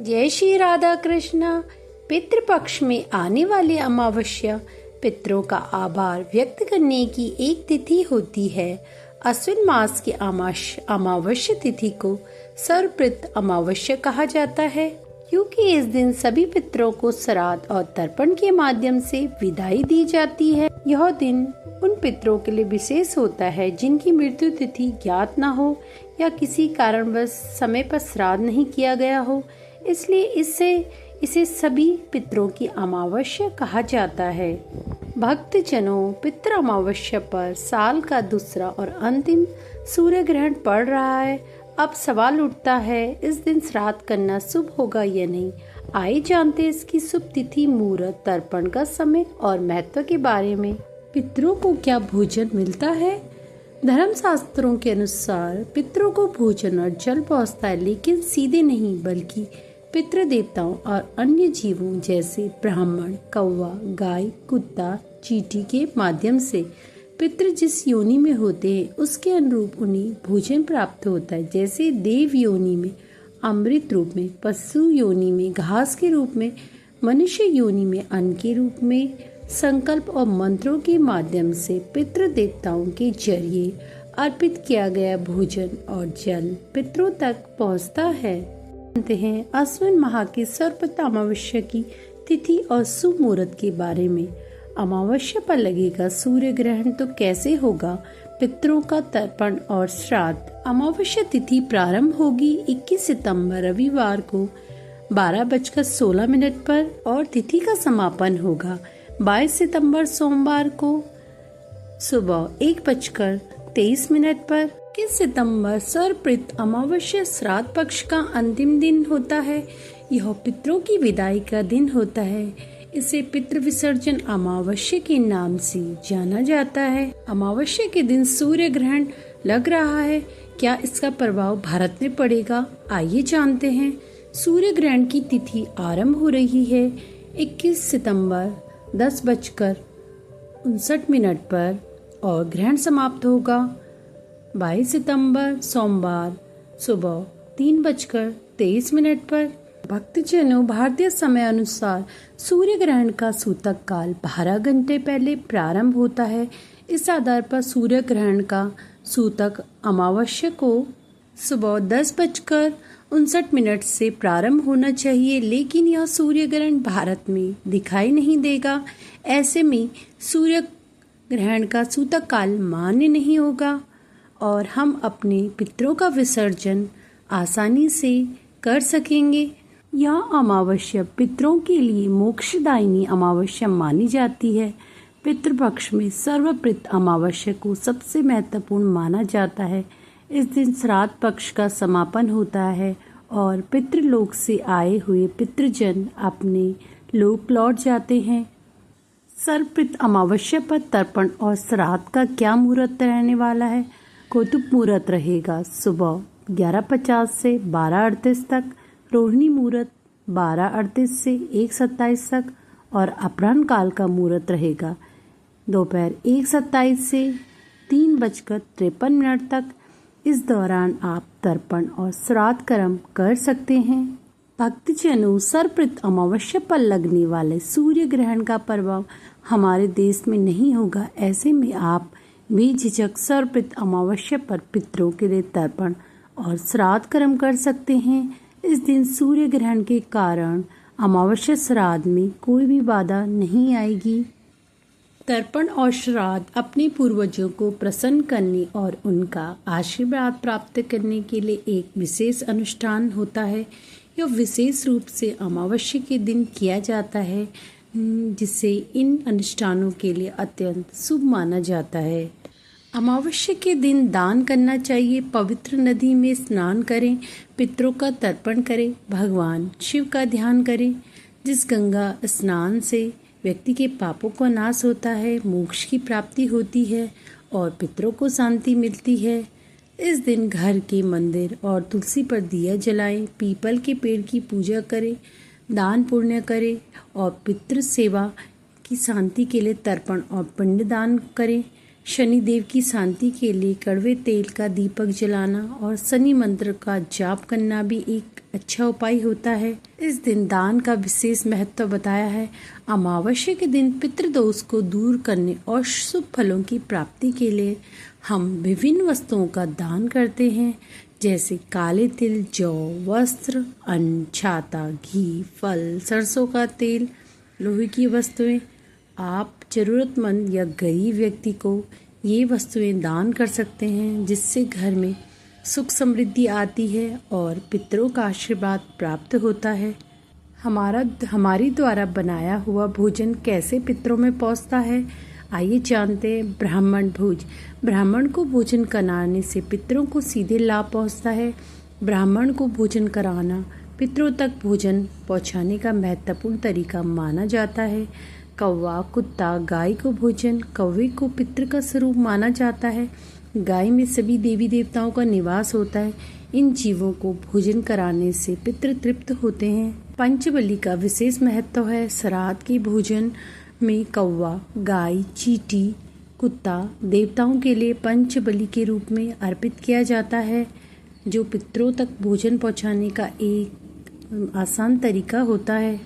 जय श्री राधा कृष्ण। पितृपक्ष में आने वाली अमावस्या पितरों का आभार व्यक्त करने की एक तिथि होती है। अश्विन मास की अमावस्या तिथि को सर्वपितृ अमावस्या कहा जाता है, क्योंकि इस दिन सभी पितरों को श्राद्ध और तर्पण के माध्यम से विदाई दी जाती है। यह दिन उन पितरों के लिए विशेष होता है जिनकी मृत्यु तिथि ज्ञात न हो या किसी कारणवश समय पर श्राद्ध नहीं किया गया हो, इसलिए इसे सभी पितरों की अमावस्या कहा जाता है। भक्तजनों, पितृ अमावस्या पर साल का दूसरा और अंतिम सूर्य ग्रहण पड़ रहा है। अब सवाल उठता है, इस दिन श्राद्ध करना शुभ होगा या नहीं। आइए जानते हैं इसकी शुभ तिथि, मुहूर्त, तर्पण का समय और महत्व के बारे में। पितरों को क्या भोजन मिलता है? धर्म शास्त्रों के अनुसार पितरों को भोजन और जल पहुँचता है, लेकिन सीधे नहीं बल्कि पितृ देवताओं और अन्य जीवों जैसे ब्राह्मण, कौवा, गाय, कुत्ता, चींटी के माध्यम से। पितृ जिस योनि में होते हैं उसके अनुरूप उन्हें भोजन प्राप्त होता है। जैसे देव योनि में अमृत रूप में, पशु योनि में घास के रूप में, मनुष्य योनि में अन्न के रूप में। संकल्प और मंत्रों के माध्यम से पितृ देवताओं के जरिए अर्पित किया गया भोजन और जल पितरों तक पहुंचता है। जानते हैं अश्विन माह की सर्वपितृ अमावस्या की तिथि और शुभ मुहूर्त के बारे में। अमावस्या पर लगेगा सूर्य ग्रहण तो कैसे होगा पितरों का तर्पण और श्राद्ध। अमावस्या तिथि प्रारंभ होगी 21 सितंबर रविवार को 12:16 पर और तिथि का समापन होगा 22 सितंबर सोमवार को सुबह 1:23 पर। 21 सितंबर सर्वपितृ अमावस्या श्राद्ध पक्ष का अंतिम दिन होता है। यह पितरों की विदाई का दिन होता है। इसे पितृ विसर्जन अमावस्या के नाम से जाना जाता है। अमावस्या के दिन सूर्य ग्रहण लग रहा है, क्या इसका प्रभाव भारत में पड़ेगा? आइए जानते हैं। सूर्य ग्रहण की तिथि आरंभ हो रही है 21 सितंबर 10:59 पर और ग्रहण समाप्त होगा 22 सितंबर सोमवार सुबह 3:23 पर। भक्तजनों, भारतीय समय अनुसार सूर्य ग्रहण का सूतक काल 12 घंटे पहले प्रारंभ होता है। इस आधार पर सूर्य ग्रहण का सूतक अमावस्या को सुबह 10:59 से प्रारंभ होना चाहिए, लेकिन यह सूर्य ग्रहण भारत में दिखाई नहीं देगा। ऐसे में सूर्य ग्रहण का सूतक काल मान्य नहीं होगा और हम अपने पितरों का विसर्जन आसानी से कर सकेंगे। यह अमावस्या पितरों के लिए मोक्षदायिनी अमावस्या मानी जाती है। पितृपक्ष में सर्वपितृ अमावस्या को सबसे महत्वपूर्ण माना जाता है। इस दिन श्राद्ध पक्ष का समापन होता है और पितृलोक से आए हुए पितृजन अपने लोक लौट जाते हैं। सर्वपितृ अमावस्या पर तर्पण और श्राद्ध का क्या मुहूर्त रहने वाला है? कौतुक मुहूर्त रहेगा सुबह 11:50 से 12:38 तक, रोहिणी मुहूर्त 12:38 से 1:27 तक और अपराह्न काल का मुहूर्त रहेगा दोपहर 1:27 से 3:53 तक। इस दौरान आप तर्पण और श्राद्ध कर्म कर सकते हैं। भक्तजनों, सर्वपितृ अमावस्या पर लगने वाले सूर्य ग्रहण का प्रभाव हमारे देश में नहीं होगा। ऐसे में आप बेझिझक सर्वपितृ अमावस्या पर पितरों के लिए तर्पण और श्राद्ध कर्म कर सकते हैं। इस दिन सूर्य ग्रहण के कारण अमावस्या श्राद्ध में कोई भी बाधा नहीं आएगी। तर्पण और श्राद्ध अपने पूर्वजों को प्रसन्न करने और उनका आशीर्वाद प्राप्त करने के लिए एक विशेष अनुष्ठान होता है। यह विशेष रूप से अमावस्या के दिन किया जाता है, जिसे इन अनुष्ठानों के लिए अत्यंत शुभ माना जाता है। अमावस्या के दिन दान करना चाहिए। पवित्र नदी में स्नान करें, पितरों का तर्पण करें, भगवान शिव का ध्यान करें। जिस गंगा स्नान से व्यक्ति के पापों का नाश होता है, मोक्ष की प्राप्ति होती है और पितरों को शांति मिलती है। इस दिन घर के मंदिर और तुलसी पर दिया जलाएं, पीपल के पेड़ की पूजा करें, दान पुण्य करें और पितृ सेवा की शांति के लिए तर्पण और पिंडदान करें। शनिदेव की शांति के लिए कड़वे तेल का दीपक जलाना और शनि मंत्र का जाप करना भी एक अच्छा उपाय होता है। इस दिन दान का विशेष महत्व बताया है। अमावस्या के दिन पितृदोष को दूर करने और शुभ फलों की प्राप्ति के लिए हम विभिन्न वस्तुओं का दान करते हैं, जैसे काले तिल, जौ, वस्त्र, अन्न, छाता, घी, फल, सरसों का तेल, लोहे की वस्तुएं। आप जरूरतमंद या गरीब व्यक्ति को ये वस्तुएं दान कर सकते हैं, जिससे घर में सुख समृद्धि आती है और पितरों का आशीर्वाद प्राप्त होता है। हमारी द्वारा बनाया हुआ भोजन कैसे पितरों में पहुंचता है, आइए जानते हैं। ब्राह्मण भोज। ब्राह्मण को भोजन कराने से पितरों को सीधे लाभ पहुंचता है। ब्राह्मण को भोजन कराना पितरों तक भोजन पहुंचाने का महत्वपूर्ण तरीका माना जाता है। कौवा, कुत्ता, गाय को भोजन। कौवे को पितृ का स्वरूप माना जाता है। गाय में सभी देवी देवताओं का निवास होता है। इन जीवों को भोजन कराने से पितृ तृप्त होते हैं। पंचबलि का विशेष महत्व है। श्राद्ध के भोजन में कौवा, गाय, चींटी, कुत्ता देवताओं के लिए पंचबलि के रूप में अर्पित किया जाता है, जो पितरों तक भोजन पहुंचाने का एक आसान तरीका होता है।